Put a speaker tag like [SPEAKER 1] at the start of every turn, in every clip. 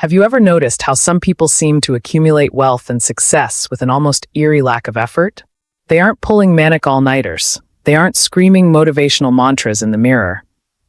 [SPEAKER 1] Have you ever noticed how some people seem to accumulate wealth and success with an almost eerie lack of effort? They aren't pulling manic all-nighters, they aren't screaming motivational mantras in the mirror,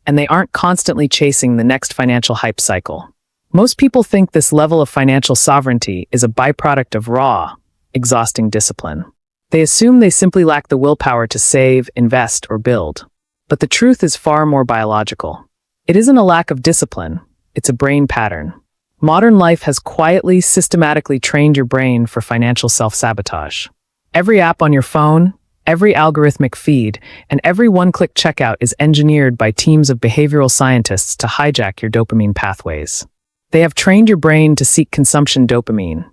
[SPEAKER 1] and they aren't constantly chasing the next financial hype cycle. Most people think this level of financial sovereignty is a byproduct of raw, exhausting discipline. They assume they simply lack the willpower to save, invest, or build. But the truth is far more biological. It isn't a lack of discipline, it's a brain pattern. Modern life has quietly, systematically trained your brain for financial self-sabotage. Every app on your phone, every algorithmic feed, and every one-click checkout is engineered by teams of behavioral scientists to hijack your dopamine pathways. They have trained your brain to seek consumption dopamine,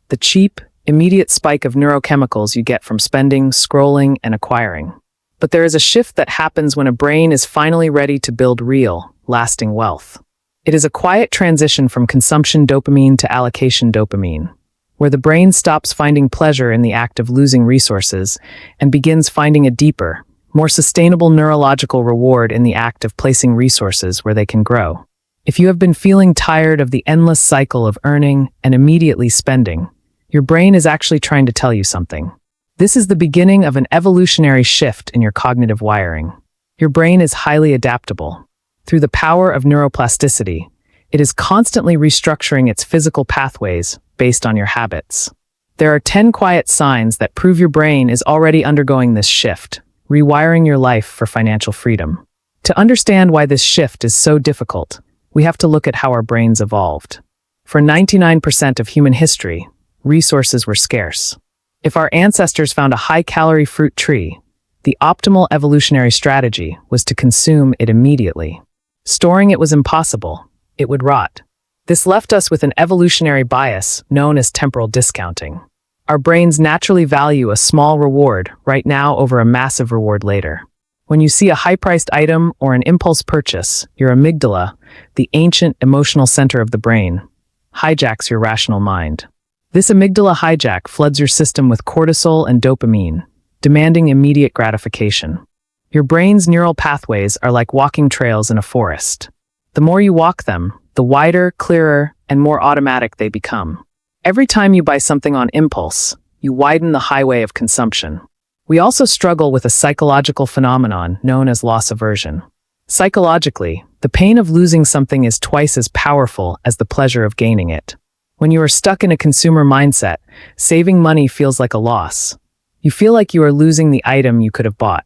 [SPEAKER 1] the cheap, immediate spike of neurochemicals you get from spending, scrolling, and acquiring. But there is a shift that happens when a brain is finally ready to build real, lasting wealth. It is a quiet transition from consumption dopamine to allocation dopamine, where the brain stops finding pleasure in the act of losing resources and begins finding a deeper, more sustainable neurological reward in the act of placing resources where they can grow. If you have been feeling tired of the endless cycle of earning and immediately spending, your brain is actually trying to tell you something. This is the beginning of an evolutionary shift in your cognitive wiring. Your brain is highly adaptable. Through the power of neuroplasticity, it is constantly restructuring its physical pathways based on your habits. There are 10 quiet signs that prove your brain is already undergoing this shift, rewiring your life for financial freedom. To understand why this shift is so difficult, we have to look at how our brains evolved. For 99% of human history, resources were scarce. If our ancestors found a high-calorie fruit tree, the optimal evolutionary strategy was to consume it immediately. Storing it was impossible. It would rot. This left us with an evolutionary bias known as temporal discounting. Our brains naturally value a small reward right now over a massive reward later. When you see a high-priced item or an impulse purchase, your amygdala, the ancient emotional center of the brain, hijacks your rational mind. This amygdala hijack floods your system with cortisol and dopamine, demanding immediate gratification. Your brain's neural pathways are like walking trails in a forest. The more you walk them, the wider, clearer, and more automatic they become. Every time you buy something on impulse, you widen the highway of consumption. We also struggle with a psychological phenomenon known as loss aversion. Psychologically, the pain of losing something is twice as powerful as the pleasure of gaining it. When you are stuck in a consumer mindset, saving money feels like a loss. You feel like you are losing the item you could have bought.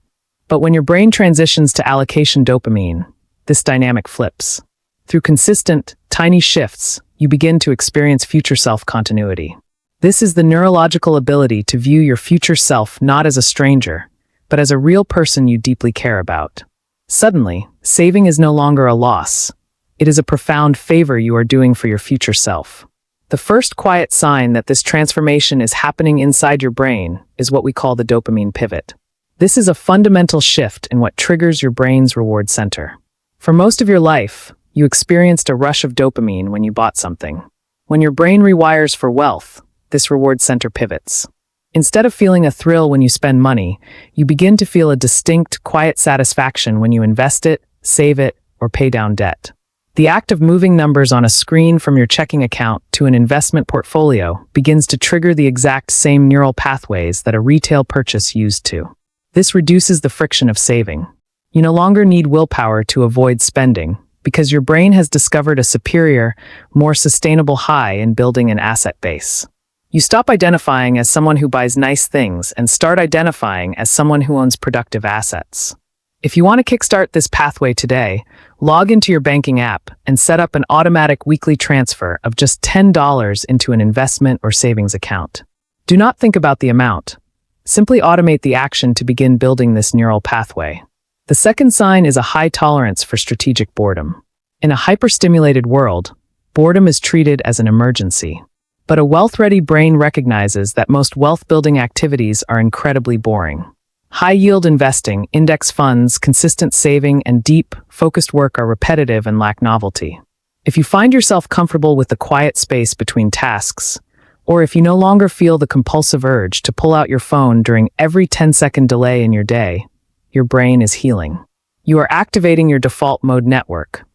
[SPEAKER 1] But when your brain transitions to allocation dopamine, this dynamic flips. Through consistent, tiny shifts, you begin to experience future self-continuity. This is the neurological ability to view your future self not as a stranger, but as a real person you deeply care about. Suddenly, saving is no longer a loss. It is a profound favor you are doing for your future self. The first quiet sign that this transformation is happening inside your brain is what we call the dopamine pivot. This is a fundamental shift in what triggers your brain's reward center. For most of your life, you experienced a rush of dopamine when you bought something. When your brain rewires for wealth, this reward center pivots. Instead of feeling a thrill when you spend money, you begin to feel a distinct, quiet satisfaction when you invest it, save it, or pay down debt. The act of moving numbers on a screen from your checking account to an investment portfolio begins to trigger the exact same neural pathways that a retail purchase used to. This reduces the friction of saving. You no longer need willpower to avoid spending because your brain has discovered a superior, more sustainable high in building an asset base. You stop identifying as someone who buys nice things and start identifying as someone who owns productive assets. If you want to kickstart this pathway today, log into your banking app and set up an automatic weekly transfer of just $10 into an investment or savings account. Do not think about the amount. Simply automate the action to begin building this neural pathway. The second sign is a high tolerance for strategic boredom. In a hyperstimulated world, boredom is treated as an emergency. But a wealth-ready brain recognizes that most wealth-building activities are incredibly boring. High-yield investing, index funds, consistent saving, and deep, focused work are repetitive and lack novelty. If you find yourself comfortable with the quiet space between tasks, or if you no longer feel the compulsive urge to pull out your phone during every 10-second delay in your day, your brain is healing. You are activating your default mode network.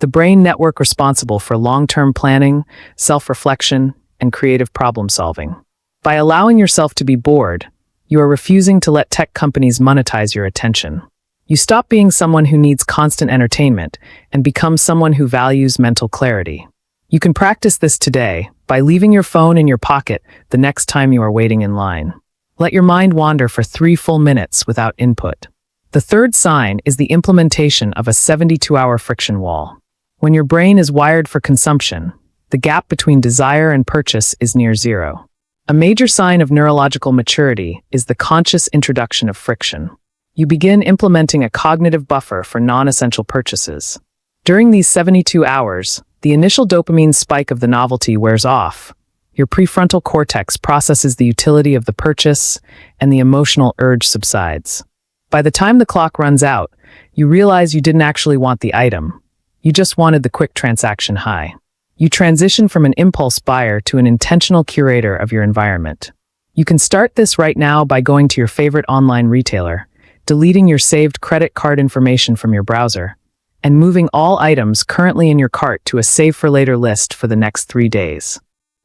[SPEAKER 1] the brain network responsible for long-term planning, self-reflection, and creative problem-solving. By allowing yourself to be bored, you are refusing to let tech companies monetize your attention. You stop being someone who needs constant entertainment and become someone who values mental clarity. You can practice this today by leaving your phone in your pocket the next time you are waiting in line. Let your mind wander for 3 full minutes without input. The third sign is the implementation of a 72-hour friction wall. When your brain is wired for consumption, the gap between desire and purchase is near zero. A major sign of neurological maturity is the conscious introduction of friction. You begin implementing a cognitive buffer for non-essential purchases. During these 72 hours, the initial dopamine spike of the novelty wears off. Your prefrontal cortex processes the utility of the purchase, and the emotional urge subsides. By the time the clock runs out, you realize you didn't actually want the item. You just wanted the quick transaction high. You transition from an impulse buyer to an intentional curator of your environment. You can start this right now by going to your favorite online retailer, deleting your saved credit card information from your browser, and moving all items currently in your cart to a save-for-later list for the next 3 days.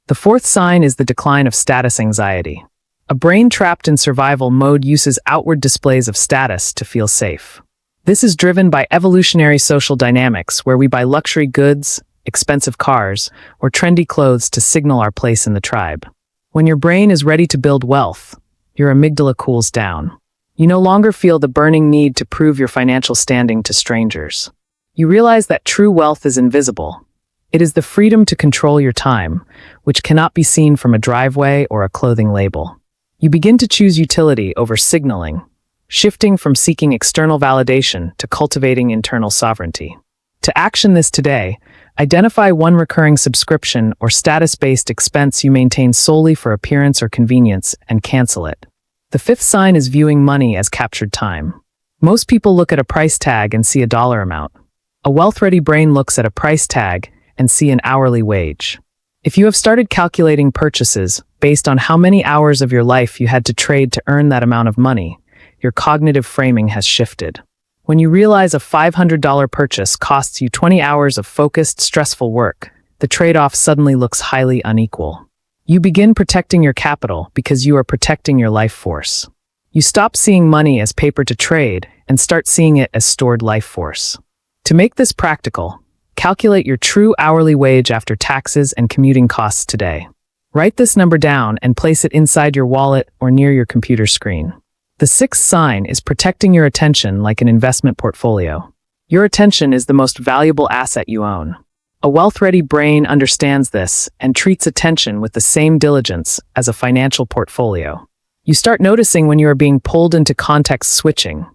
[SPEAKER 1] The fourth sign is the decline of status anxiety. A brain trapped in survival mode uses outward displays of status to feel safe. This is driven by evolutionary social dynamics where we buy luxury goods, expensive cars, or trendy clothes to signal our place in the tribe. When your brain is ready to build wealth, your amygdala cools down. You no longer feel the burning need to prove your financial standing to strangers. You realize that true wealth is invisible. It is the freedom to control your time, which cannot be seen from a driveway or a clothing label. You begin to choose utility over signaling, shifting from seeking external validation to cultivating internal sovereignty. To action this today, identify one recurring subscription or status-based expense you maintain solely for appearance or convenience and cancel it. The fifth sign is viewing money as captured time. Most people look at a price tag and see a dollar amount. A wealth-ready brain looks at a price tag and see an hourly wage. If you have started calculating purchases based on how many hours of your life you had to trade to earn that amount of money, your cognitive framing has shifted. When you realize a $500 purchase costs you 20 hours of focused, stressful work, the trade-off suddenly looks highly unequal. You begin protecting your capital because you are protecting your life force. You stop seeing money as paper to trade and start seeing it as stored life force. To make this practical, calculate your true hourly wage after taxes and commuting costs today. Write this number down and place it inside your wallet or near your computer screen. The sixth sign is protecting your attention like an investment portfolio. Your attention is the most valuable asset you own. A wealth-ready brain understands this and treats attention with the same diligence as a financial portfolio. You start noticing when you are being pulled into context switching,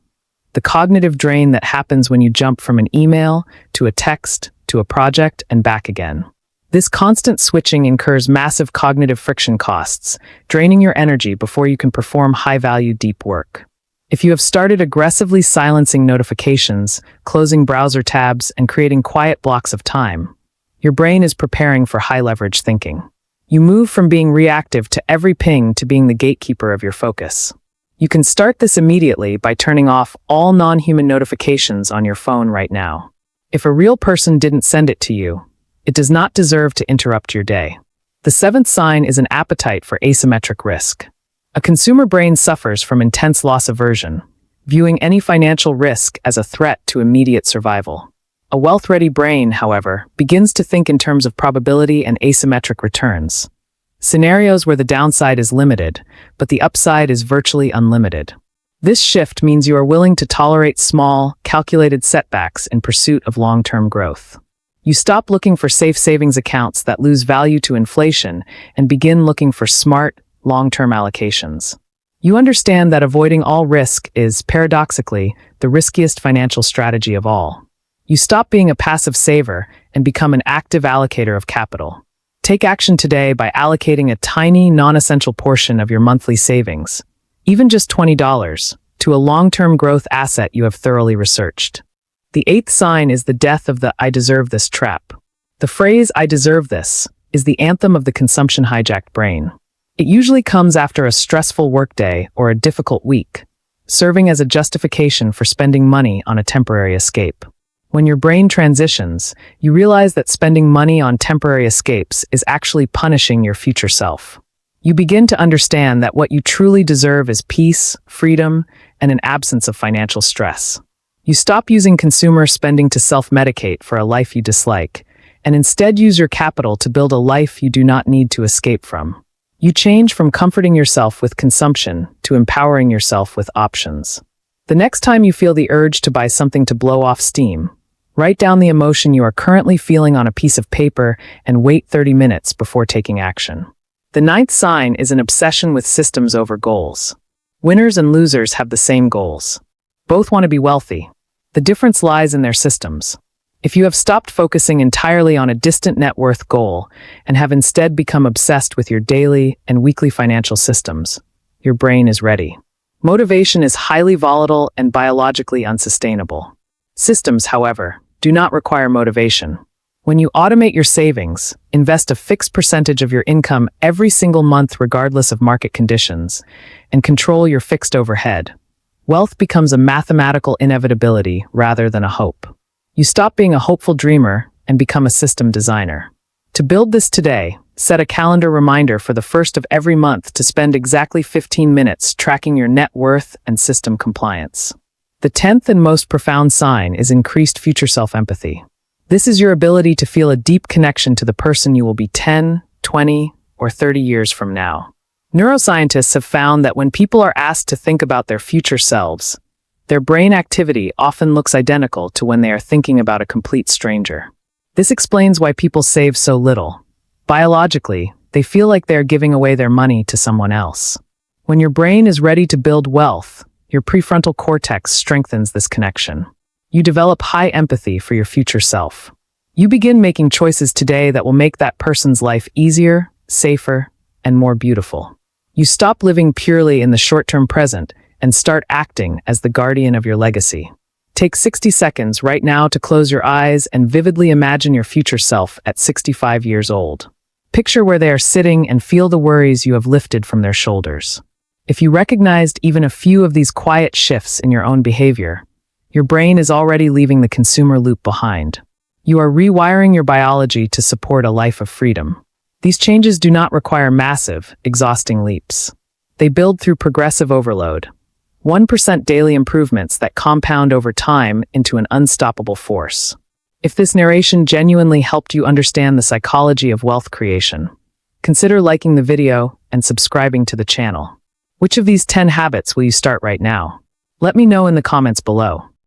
[SPEAKER 1] the cognitive drain that happens when you jump from an email to a text to a project and back again. This constant switching incurs massive cognitive friction costs, draining your energy before you can perform high-value deep work. If you have started aggressively silencing notifications, closing browser tabs, and creating quiet blocks of time, your brain is preparing for high-leverage thinking. You move from being reactive to every ping to being the gatekeeper of your focus. You can start this immediately by turning off all non-human notifications on your phone right now. If a real person didn't send it to you, it does not deserve to interrupt your day. The seventh sign is an appetite for asymmetric risk. A consumer brain suffers from intense loss aversion, viewing any financial risk as a threat to immediate survival. A wealth-ready brain, however, begins to think in terms of probability and asymmetric returns. Scenarios where the downside is limited, but the upside is virtually unlimited. This shift means you are willing to tolerate small, calculated setbacks in pursuit of long-term growth. You stop looking for safe savings accounts that lose value to inflation and begin looking for smart, long-term allocations. You understand that avoiding all risk is, paradoxically, the riskiest financial strategy of all. You stop being a passive saver and become an active allocator of capital. Take action today by allocating a tiny, non-essential portion of your monthly savings, even just $20, to a long-term growth asset you have thoroughly researched. The eighth sign is the death of the "I deserve this" trap. The phrase "I deserve this" is the anthem of the consumption-hijacked brain. It usually comes after a stressful workday or a difficult week, serving as a justification for spending money on a temporary escape. When your brain transitions, you realize that spending money on temporary escapes is actually punishing your future self. You begin to understand that what you truly deserve is peace, freedom, and an absence of financial stress. You stop using consumer spending to self-medicate for a life you dislike, and instead use your capital to build a life you do not need to escape from. You change from comforting yourself with consumption to empowering yourself with options. The next time you feel the urge to buy something to blow off steam, write down the emotion you are currently feeling on a piece of paper and wait 30 minutes before taking action. The ninth sign is an obsession with systems over goals. Winners and losers have the same goals. Both want to be wealthy. The difference lies in their systems. If you have stopped focusing entirely on a distant net worth goal and have instead become obsessed with your daily and weekly financial systems, your brain is ready. Motivation is highly volatile and biologically unsustainable. Systems, however, do not require motivation. When you automate your savings, invest a fixed percentage of your income every single month regardless of market conditions, and control your fixed overhead, wealth becomes a mathematical inevitability rather than a hope. You stop being a hopeful dreamer and become a system designer. To build this today, set a calendar reminder for the first of every month to spend exactly 15 minutes tracking your net worth and system compliance. The 10th and most profound sign is increased future self-empathy. This is your ability to feel a deep connection to the person you will be 10, 20, or 30 years from now. Neuroscientists have found that when people are asked to think about their future selves, their brain activity often looks identical to when they are thinking about a complete stranger. This explains why people save so little. Biologically, they feel like they are giving away their money to someone else. When your brain is ready to build wealth, your prefrontal cortex strengthens this connection. You develop high empathy for your future self. You begin making choices today that will make that person's life easier, safer, and more beautiful. You stop living purely in the short-term present and start acting as the guardian of your legacy. Take 60 seconds right now to close your eyes and vividly imagine your future self at 65 years old. Picture where they are sitting and feel the worries you have lifted from their shoulders. If you recognized even a few of these quiet shifts in your own behavior, your brain is already leaving the consumer loop behind. You are rewiring your biology to support a life of freedom. These changes do not require massive, exhausting leaps. They build through progressive overload, 1% daily improvements that compound over time into an unstoppable force. If this narration genuinely helped you understand the psychology of wealth creation, consider liking the video and subscribing to the channel. Which of these 10 habits will you start right now? Let me know in the comments below.